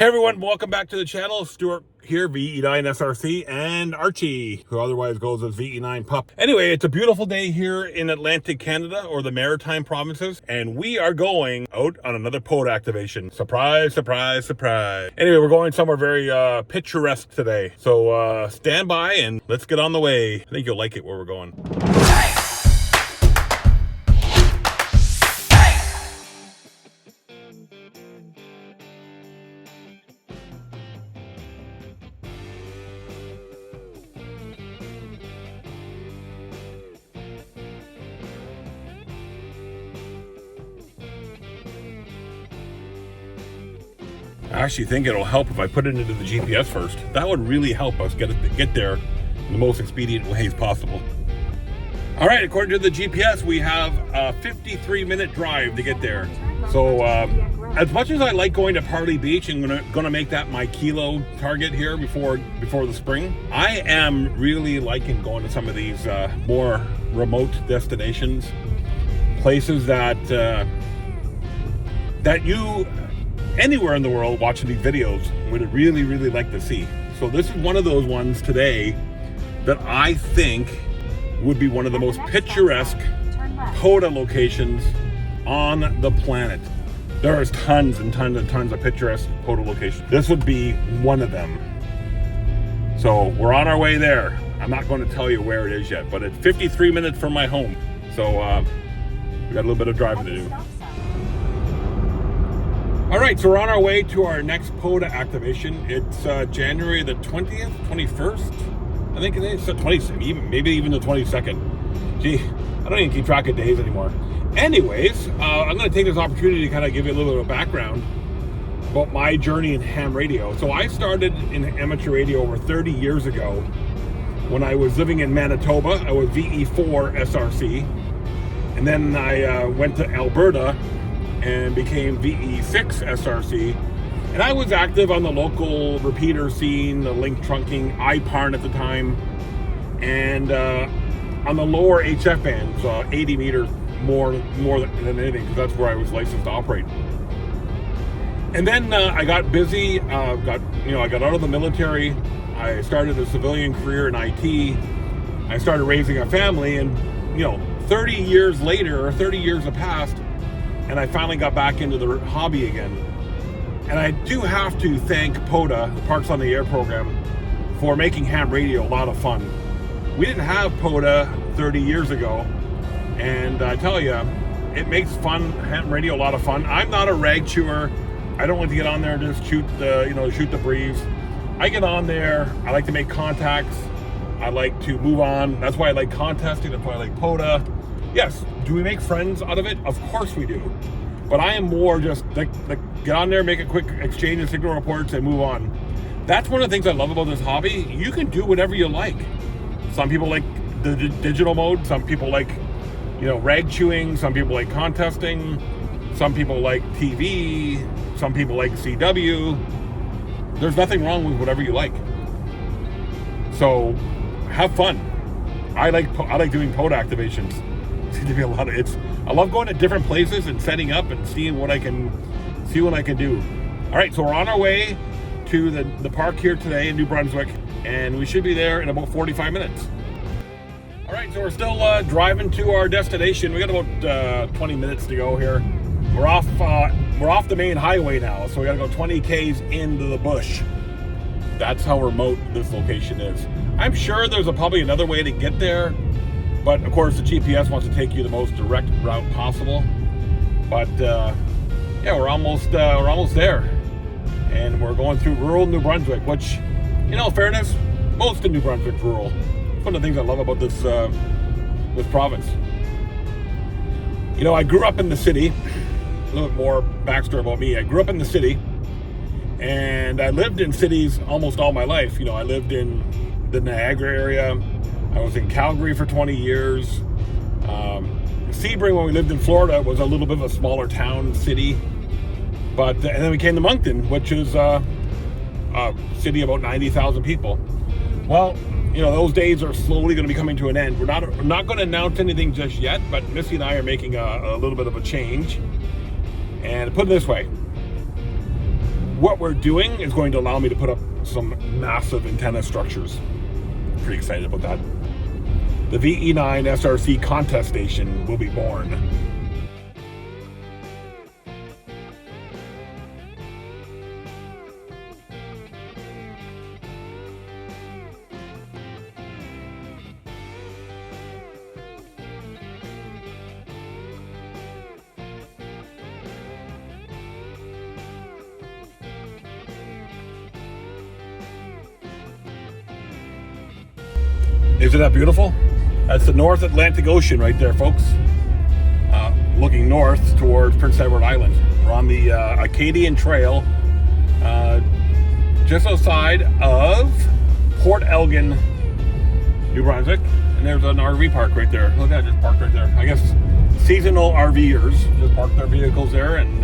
Hey everyone, welcome back to the channel. Stuart here, VE9 SRC, and Archie, who otherwise goes as VE9 Pup. Anyway, it's a beautiful day here in Atlantic Canada, or the Maritime provinces, and we are going out on another boat activation. Surprise, surprise, surprise. Anyway, we're going somewhere very picturesque today. So stand by and let's get on the way. I think you'll like it where we're going. I actually think it'll help if I put it into the GPS first. That would really help us get there in the most expedient ways possible. All right, according to the GPS, we have a 53-minute drive to get there. So as much as I like going to Parley Beach and gonna make that my kilo target here before the spring, I am really liking going to some of these more remote destinations, places that you anywhere in the world watching these videos would really like to see. So this is one of those ones today that I think would be one of the most picturesque POTA locations on the planet. There is tons and tons and tons of picturesque POTA locations. This would be one of them. So we're on our way there. I'm not going to tell you where it is yet, but it's 53 minutes from my home. So we got a little bit of driving to do. All right, so we're on our way to our next POTA activation. It's January the 20th, 21st, I think it is. So maybe even the 22nd. Gee, I don't even keep track of days anymore. Anyways, I'm going to take this opportunity to kind of give you a little bit of background about my journey in ham radio. So I started in amateur radio over 30 years ago when I was living in Manitoba. I was VE4 SRC, and then I went to Alberta and became VE6 SRC, and I was active on the local repeater scene, the link trunking, IPARN at the time, and on the lower HF bands, 80 meters more than anything, because that's where I was licensed to operate. And then I got busy, I got out of the military, I started a civilian career in IT, I started raising a family, and 30 years later, or 30 years have passed, and I finally got back into the hobby again. And I do have to thank POTA, the Parks on the Air program, for making ham radio a lot of fun. We didn't have POTA 30 years ago, and I tell you, it makes ham radio a lot of fun. I'm not a rag chewer. I don't like to get on there and just shoot the breeze. I get on there, I like to make contacts, I like to move on. That's why I like contesting, that's why I like POTA. Yes, do we make friends out of it? Of course we do. But I am more just like get on there, make a quick exchange of signal reports, and move on. That's one of the things I love about this hobby. You can do whatever you like. Some people like the digital mode. Some people like, rag chewing. Some people like contesting. Some people like TV. Some people like CW. There's nothing wrong with whatever you like. So have fun. I like doing POTA activations. Seems to be a lot of it's. I love going to different places and setting up and seeing what I can do. All right, so we're on our way to the park here today in New Brunswick, and we should be there in about 45 minutes. All right, so we're still driving to our destination. We got about 20 minutes to go here. We're off the main highway now, so we got to go 20 k's into the bush. That's how remote this location is. I'm sure there's probably another way to get there. But of course, the GPS wants to take you the most direct route possible. But yeah, we're almost there, and we're going through rural New Brunswick, which, in fairness, most of New Brunswick's rural. It's one of the things I love about this province. I grew up in the city. A little bit more backstory about me. I grew up in the city, and I lived in cities almost all my life. I lived in the Niagara area. I was in Calgary for 20 years. Sebring, when we lived in Florida, was a little bit of a smaller town, city. And then we came to Moncton, which is a city about 90,000 people. Well, those days are slowly going to be coming to an end. We're not going to announce anything just yet, but Missy and I are making a little bit of a change. And put it this way, what we're doing is going to allow me to put up some massive antenna structures. Pretty excited about that. The VE9 SRC contest station will be born. Isn't that beautiful? That's the North Atlantic Ocean right there, folks. Looking north towards Prince Edward Island. We're on the Acadian Trail, just outside of Port Elgin, New Brunswick. And there's an RV park right there. Look at that, just parked right there. I guess seasonal RVers just park their vehicles there, and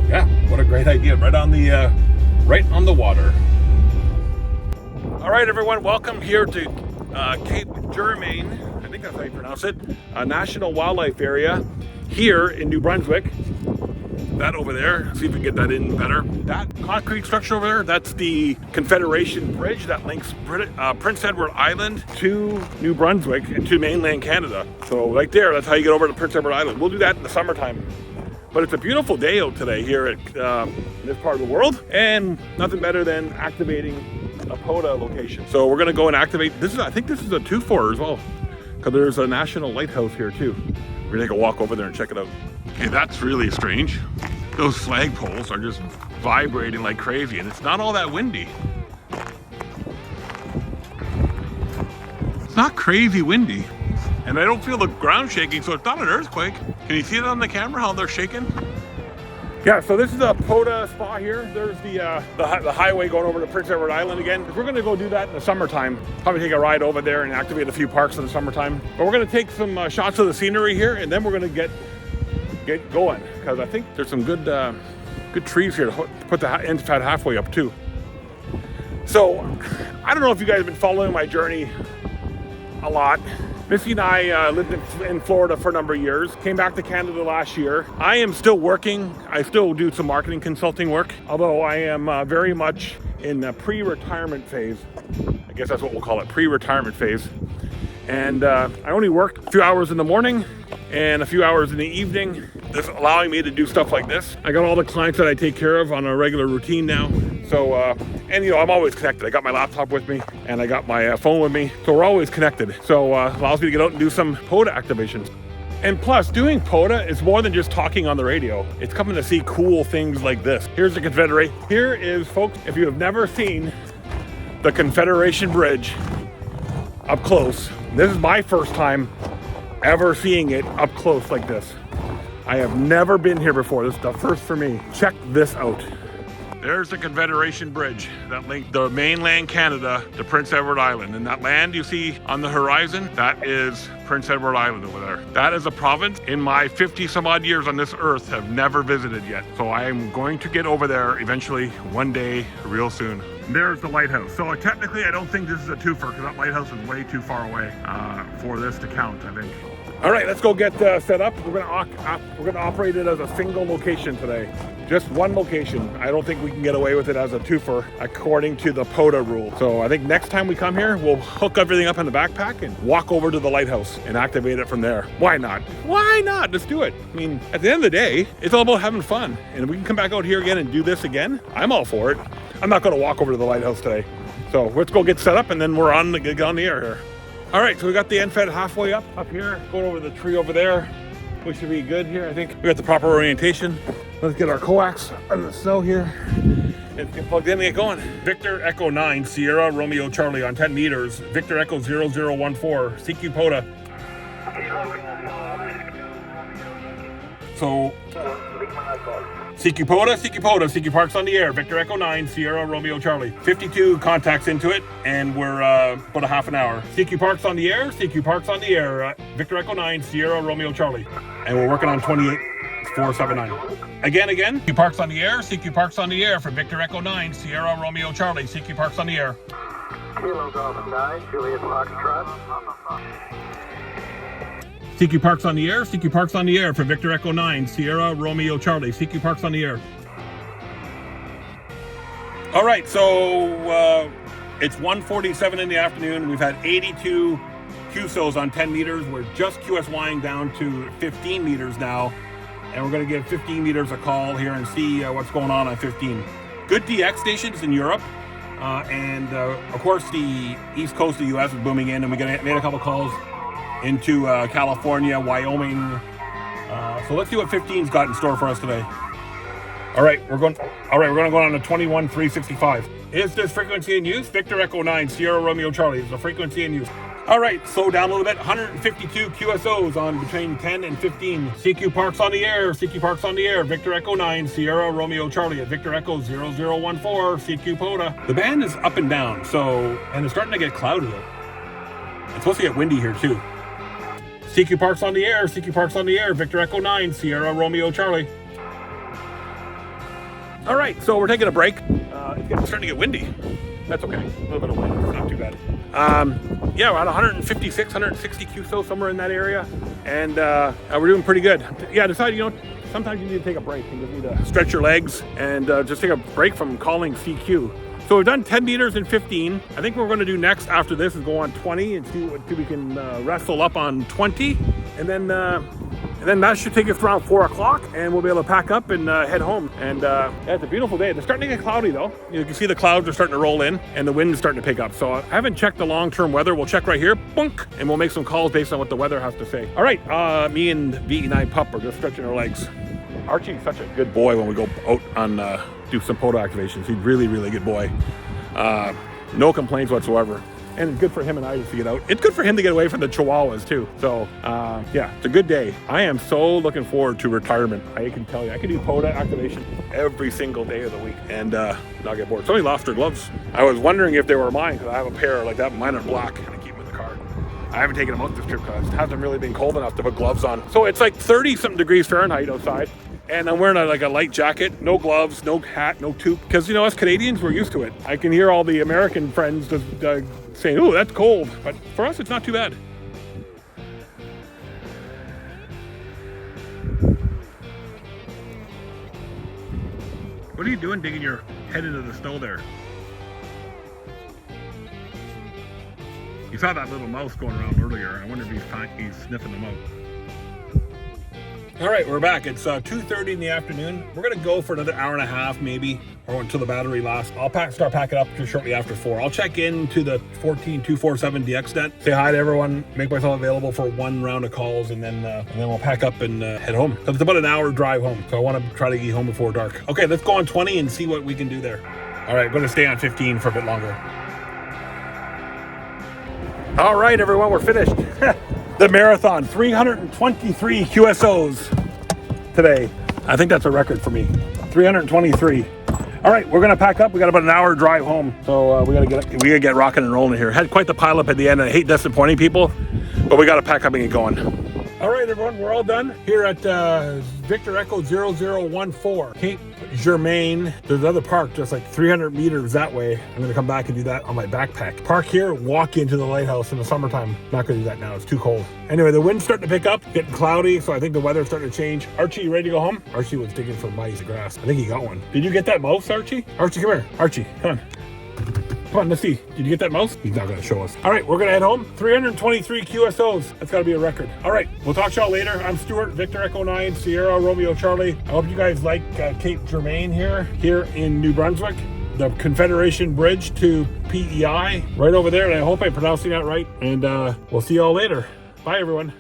yeah, what a great idea. Right on the water. All right, everyone, welcome here to Cape Jourimain, I think that's how you pronounce it, a national wildlife area here in New Brunswick. That over there, see if we can get that in better. That concrete structure over there, that's the Confederation Bridge that links Prince Edward Island to New Brunswick and to mainland Canada. So right there, that's how you get over to Prince Edward Island. We'll do that in the summertime. But it's a beautiful day out today here at this part of the world, and nothing better than activating a POTA location. So we're gonna go and activate, I think this is a 2-4 as well, because there's a national lighthouse here too. We're gonna take a walk over there and check it out. Okay, that's really strange. Those flagpoles are just vibrating like crazy, and it's not all that windy. It's not crazy windy. And I don't feel the ground shaking, so it's not an earthquake. Can you see it on the camera, how they're shaking? Yeah, so this is a POTA spot here. There's the highway going over to Prince Edward Island again. We're gonna go do that in the summertime. Probably take a ride over there and activate a few parks in the summertime. But we're gonna take some shots of the scenery here, and then we're gonna get going, because I think there's some good trees here to put the end fat halfway up too. So, I don't know if you guys have been following my journey a lot. Missy and I lived in Florida for a number of years, came back to Canada last year. I am still working. I still do some marketing consulting work, although I am very much in the pre-retirement phase. I guess that's what we'll call it, pre-retirement phase. And I only work a few hours in the morning and a few hours in the evening. This allowing me to do stuff like this. I got all the clients that I take care of on a regular routine now. So, and you know, I'm always connected. I got my laptop with me and I got my phone with me. So we're always connected. So allows me to get out and do some POTA activations. And plus, doing POTA is more than just talking on the radio. It's coming to see cool things like this. Here's the Confederation. Here is, folks, if you have never seen the Confederation Bridge up close, this is my first time ever seeing it up close like this. I have never been here before. This is the first for me. Check this out. There's the Confederation Bridge that linked the mainland Canada to Prince Edward Island. And that land you see on the horizon, that is Prince Edward Island over there. That is a province in my 50 some odd years on this earth have never visited yet. So I am going to get over there eventually, one day, real soon. There's the lighthouse. So technically I don't think this is a twofer, because that lighthouse is way too far away for this to count, I think. All right, let's go get set up. We're gonna operate it as a single location today. Just one location. I don't think we can get away with it as a twofer according to the POTA rule. So I think next time we come here, we'll hook everything up in the backpack and walk over to the lighthouse and activate it from there. Why not? Why not? Let's do it. I mean, at the end of the day, it's all about having fun. And if we can come back out here again and do this again, I'm all for it. I'm not gonna walk over to the lighthouse today. So let's go get set up and then we're on the air here. All right, so we got the end fed halfway up here, going over the tree over there. We should be good here, I think. We got the proper orientation. Let's get our coax on the snow here and get plugged in and get going. Victor Echo 9, Sierra Romeo Charlie on 10 meters. Victor Echo 0014, CQ POTA. So, CQ POTA, CQ Parks on the air, Victor Echo 9, Sierra Romeo Charlie. 52 contacts into it, and we're about a half an hour. CQ Parks on the air, Victor Echo 9, Sierra Romeo Charlie. And we're working on 28479. Again, CQ Parks on the air for Victor Echo 9, Sierra Romeo Charlie. CQ Parks on the air. Kilo Golf 9, Juliet Foxtrot. CQ Parks on the air for Victor Echo 9, Sierra Romeo Charlie. CQ Parks on the air. All right, so it's 1:47 in the afternoon. We've had 82 QSOs on 10 meters. We're just QSYing down to 15 meters now, and we're going to give 15 meters a call here and see what's going on 15. Good DX stations in Europe, and of course the east coast of the U.S. is booming in, and we made a couple calls into California, Wyoming. So let's see what 15's got in store for us today. All right, we're going to go on to 21,365. Is this frequency in use? Victor Echo 9, Sierra Romeo Charlie. Is the frequency in use? All right, slow down a little bit. 152 QSOs on between 10 and 15. CQ Parks on the air. CQ Parks on the air. Victor Echo 9, Sierra Romeo Charlie at Victor Echo 0014. CQ POTA. The band is up and down, and it's starting to get cloudy. It's supposed to get windy here too. CQ Parks on the air. CQ Parks on the air. Victor Echo 9, Sierra Romeo Charlie. All right, so we're taking a break. It's starting to get windy. That's okay. A little bit of wind. It's not too bad. Yeah, we're at 156, 160 QSO, somewhere in that area. And we're doing pretty good. Yeah, I decided, sometimes you need to take a break. You just need to stretch your legs and just take a break from calling CQ. So we've done 10 meters and 15. I think what we're going to do next after this is go on 20 and see what we can wrestle up on 20. And then that should take us around 4 o'clock, and we'll be able to pack up and head home. And yeah, it's a beautiful day. They're starting to get cloudy though. You can see the clouds are starting to roll in, and the wind is starting to pick up. So I haven't checked the long-term weather. We'll check right here, boink, and we'll make some calls based on what the weather has to say. All right, me and VE9 Pup are just stretching our legs. Archie's such a good boy when we go out on do some POTA activations. He's really, really good boy. No complaints whatsoever. And it's good for him and I to get out. It's good for him to get away from the chihuahuas too. So yeah, it's a good day. I am so looking forward to retirement. I can tell you, I can do POTA activation every single day of the week and not get bored. Somebody lost their gloves. I was wondering if they were mine because I have a pair like that. Mine are black and I keep them in the car. I haven't taken them out this trip because it hasn't really been cold enough to put gloves on. So it's like 30-something degrees Fahrenheit outside. And I'm wearing a light jacket, no gloves, no hat, no toque. Because, us Canadians, we're used to it. I can hear all the American friends just saying, "Oh, that's cold." But for us, it's not too bad. What are you doing digging your head into the snow there? You saw that little mouse going around earlier. I wonder if he's sniffing them out. All right, we're back. It's 2:30 in the afternoon. We're going to go for another hour and a half, maybe, or until the battery lasts. I'll start packing up just shortly after 4. I'll check into the 14247 DXnet, say hi to everyone, make myself available for one round of calls, and then we'll pack up and head home. So it's about an hour drive home, so I want to try to get home before dark. Okay, let's go on 20 and see what we can do there. All right, I'm going to stay on 15 for a bit longer. All right, everyone, we're finished. The marathon, 323 QSOs today. I think that's a record for me. 323. All right, we're gonna pack up. We got about an hour drive home, so we gotta get rocking and rolling here. Had quite the pileup at the end. I hate disappointing people, but we gotta pack up and get going. All right, everyone, we're all done here at Victor Echo 0014, Cape Jourimain. There's another park just like 300 meters that way. I'm going to come back and do that on my backpack. Park here, walk into the lighthouse in the summertime. Not going to do that now. It's too cold. Anyway, the wind's starting to pick up, getting cloudy, so I think the weather's starting to change. Archie, you ready to go home? Archie was digging for mice grass. I think he got one. Did you get that mouse, Archie? Archie, come here. Archie, come on. Come on, let's see. Did you get that mouse? He's not going to show us. All right, we're going to head home. 323 QSOs. That's got to be a record. All right, we'll talk to y'all later. I'm Stuart, Victor Echo 9, Sierra Romeo Charlie. I hope you guys like Cape Jourimain here in New Brunswick. The Confederation Bridge to PEI, right over there. And I hope I'm pronouncing that right. And we'll see y'all later. Bye, everyone.